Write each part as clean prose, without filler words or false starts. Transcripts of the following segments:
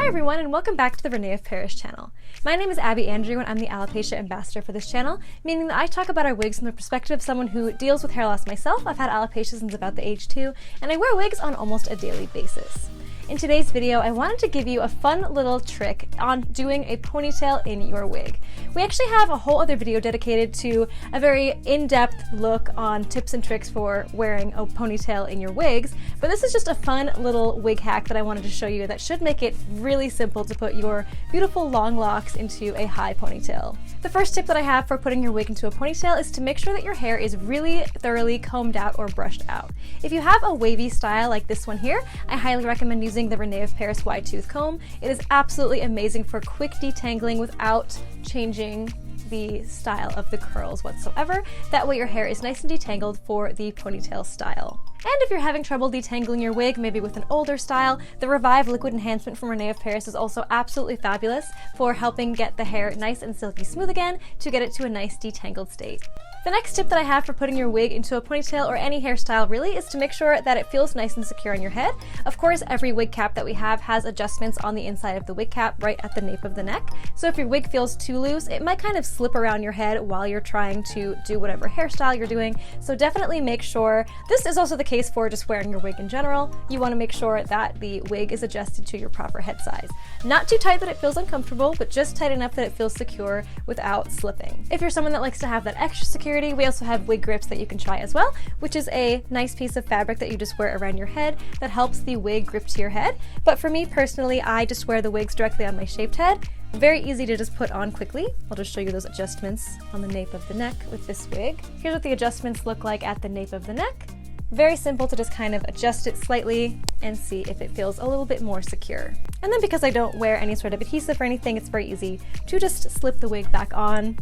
Hi everyone, and welcome back to the René of Paris channel. My name is Abby Andrew and I'm the alopecia ambassador for this channel, meaning that I talk about our wigs from the perspective of someone who deals with hair loss myself. I've had alopecia since about the age 2, and I wear wigs on almost a daily basis. In today's video, I wanted to give you a fun little trick on doing a ponytail in your wig. We actually have a whole other video dedicated to a very in-depth look on tips and tricks for wearing a ponytail in your wigs, but this is just a fun little wig hack that I wanted to show you that should make it really simple to put your beautiful long locks into a high ponytail. The first tip that I have for putting your wig into a ponytail is to make sure that your hair is really thoroughly combed out or brushed out. If you have a wavy style like this one here, I highly recommend using the René of Paris wide tooth comb. It is absolutely amazing for quick detangling without changing the style of the curls whatsoever. That way your hair is nice and detangled for the ponytail style. And if you're having trouble detangling your wig, maybe with an older style, the Revive Liquid Enhancement from René of Paris is also absolutely fabulous for helping get the hair nice and silky smooth again to get it to a nice detangled state. The next tip that I have for putting your wig into a ponytail or any hairstyle really is to make sure that it feels nice and secure on your head. Of course, every wig cap that we have has adjustments on the inside of the wig cap right at the nape of the neck. So if your wig feels too loose, it might kind of slip around your head while you're trying to do whatever hairstyle you're doing. So definitely make sure, this is also the case for just wearing your wig in general, you want to make sure that the wig is adjusted to your proper head size. Not too tight that it feels uncomfortable, but just tight enough that it feels secure without slipping. If you're someone that likes to have that extra security, we also have wig grips that you can try as well, which is a nice piece of fabric that you just wear around your head that helps the wig grip to your head. But for me personally, I just wear the wigs directly on my shaved head. Very easy to just put on quickly. I'll just show you those adjustments on the nape of the neck with this wig. Here's what the adjustments look like at the nape of the neck. Very simple to just kind of adjust it slightly and see if it feels a little bit more secure. And then because I don't wear any sort of adhesive or anything, it's very easy to just slip the wig back on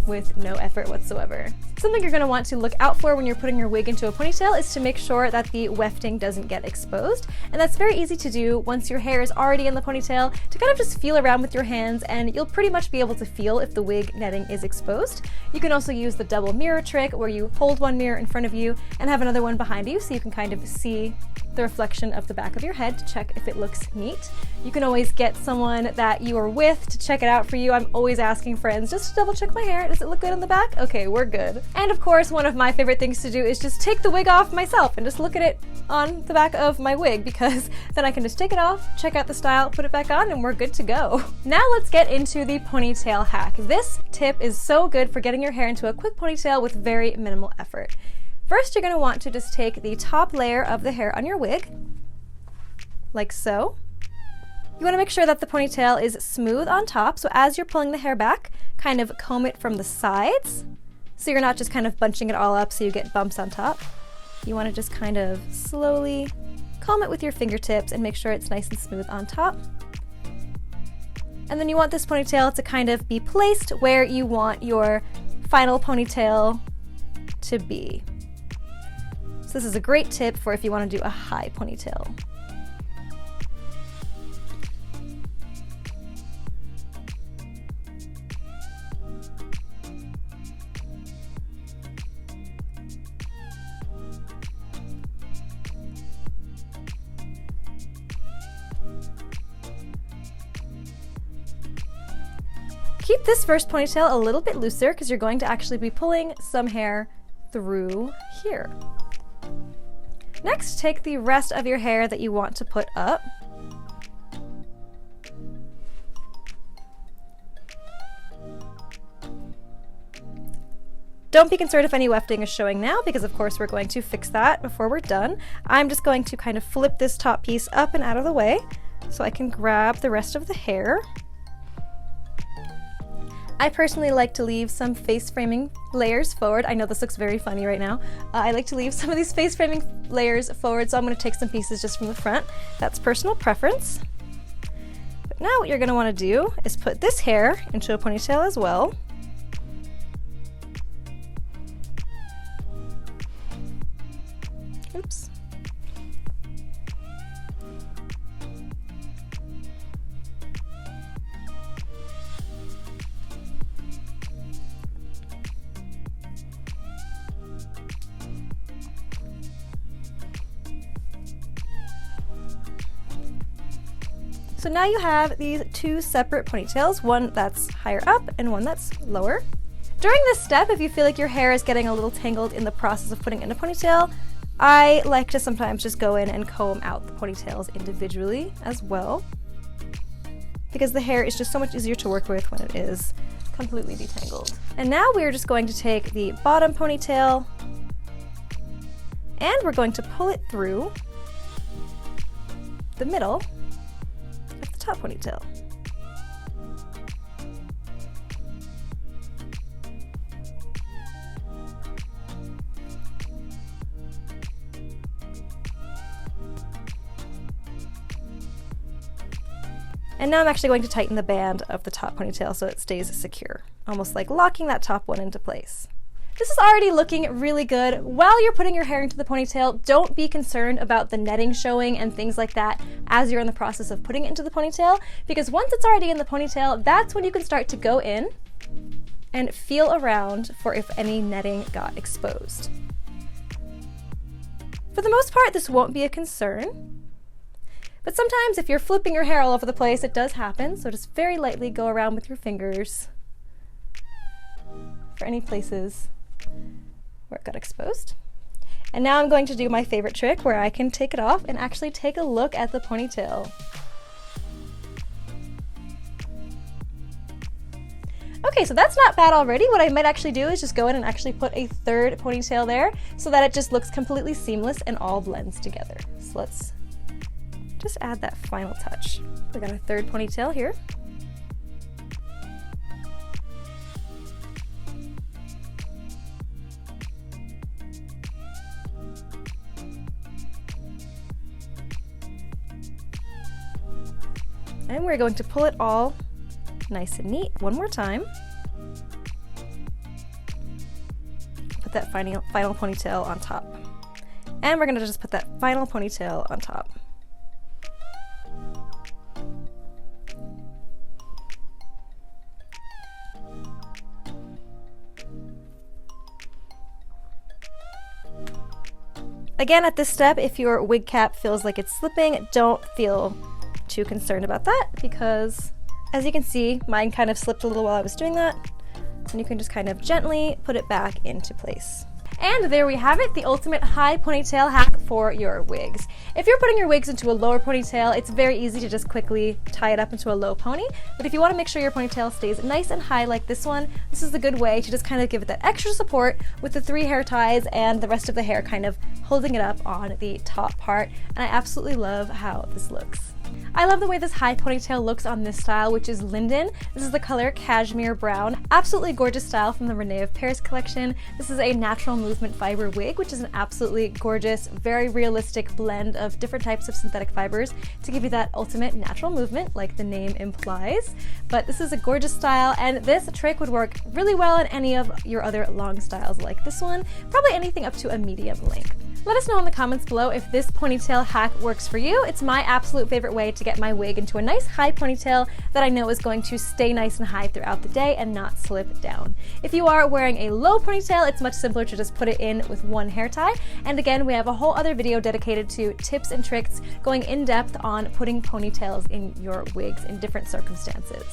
with no effort whatsoever. Something you're going to want to look out for when you're putting your wig into a ponytail is to make sure that the wefting doesn't get exposed. And that's very easy to do once your hair is already in the ponytail, to kind of just feel around with your hands and you'll pretty much be able to feel if the wig netting is exposed. You can also use the double mirror trick where you hold one mirror in front of you and have another one behind you so you can kind of see the reflection of the back of your head to check if it looks neat. You can always get someone that you are with to check it out for you. I'm always asking friends just to double check my hair. Does it look good in the back? Okay, we're good. And of course, one of my favorite things to do is just take the wig off myself and just look at it on the back of my wig, because then I can just take it off, check out the style, put it back on, and we're good to go. Now let's get into the ponytail hack. This tip is so good for getting your hair into a quick ponytail with very minimal effort. First, you're going to want to just take the top layer of the hair on your wig, like so. You want to make sure that the ponytail is smooth on top, so as you're pulling the hair back, kind of comb it from the sides, so you're not just kind of bunching it all up so you get bumps on top. You want to just kind of slowly comb it with your fingertips and make sure it's nice and smooth on top. And then you want this ponytail to kind of be placed where you want your final ponytail to be. So this is a great tip for if you want to do a high ponytail. Keep this first ponytail a little bit looser because you're going to actually be pulling some hair through here. Next, take the rest of your hair that you want to put up. Don't be concerned if any wefting is showing now, because of course we're going to fix that before we're done. I'm just going to kind of flip this top piece up and out of the way so I can grab the rest of the hair. I personally like to leave some face framing layers forward. I know this looks very funny right now. I like to leave some of these face framing layers forward, so I'm going to take some pieces just from the front. That's personal preference. But now what you're going to want to do is put this hair into a ponytail as well. Oops. So now you have these two separate ponytails, one that's higher up and one that's lower. During this step, if you feel like your hair is getting a little tangled in the process of putting it in a ponytail, I like to sometimes just go in and comb out the ponytails individually as well, because the hair is just so much easier to work with when it is completely detangled. And now we're just going to take the bottom ponytail and we're going to pull it through the middle of the top ponytail. And now I'm actually going to tighten the band of the top ponytail so it stays secure, almost like locking that top one into place. This is already looking really good. While you're putting your hair into the ponytail, don't be concerned about the netting showing and things like that as you're in the process of putting it into the ponytail, because once it's already in the ponytail, that's when you can start to go in and feel around for if any netting got exposed. For the most part, this won't be a concern, but sometimes if you're flipping your hair all over the place, it does happen, so just very lightly go around with your fingers for any places where it got exposed. And now I'm going to do my favorite trick where I can take it off and actually take a look at the ponytail. Okay, so that's not bad already. What I might actually do is just go in and actually put a third ponytail there so that it just looks completely seamless and all blends together. So let's just add that final touch. We got a third ponytail here. And we're going to pull it all nice and neat one more time. Put that final ponytail on top. And we're going to just put that final ponytail on top. Again, at this step, if your wig cap feels like it's slipping, don't feel too concerned about that, because as you can see, mine kind of slipped a little while I was doing that, and you can just kind of gently put it back into place. And there we have it, the ultimate high ponytail hack for your wigs. If you're putting your wigs into a lower ponytail, it's very easy to just quickly tie it up into a low pony. But if you want to make sure your ponytail stays nice and high like this one, this is a good way to just kind of give it that extra support with the 3 hair ties and the rest of the hair kind of holding it up on the top part. And I absolutely love how this looks. I love the way this high ponytail looks on this style, which is Lyndon. This is the color Cashmere Brown. Absolutely gorgeous style from the René of Paris collection. This is a natural movement fiber wig, which is an absolutely gorgeous, very realistic blend of different types of synthetic fibers to give you that ultimate natural movement, like the name implies. But this is a gorgeous style, and this trick would work really well in any of your other long styles like this one, probably anything up to a medium length. Let us know in the comments below if this ponytail hack works for you. It's my absolute favorite way to get my wig into a nice high ponytail that I know is going to stay nice and high throughout the day and not slip down. If you are wearing a low ponytail, it's much simpler to just put it in with one hair tie. And again, we have a whole other video dedicated to tips and tricks going in depth on putting ponytails in your wigs in different circumstances.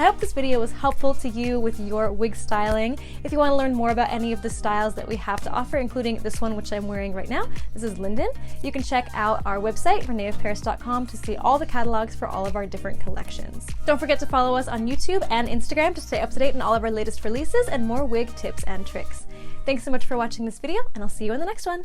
I hope this video was helpful to you with your wig styling. If you want to learn more about any of the styles that we have to offer, including this one which I'm wearing right now, this is Lyndon, you can check out our website, reneofparis.com, to see all the catalogs for all of our different collections. Don't forget to follow us on YouTube and Instagram to stay up to date on all of our latest releases and more wig tips and tricks. Thanks so much for watching this video, and I'll see you in the next one.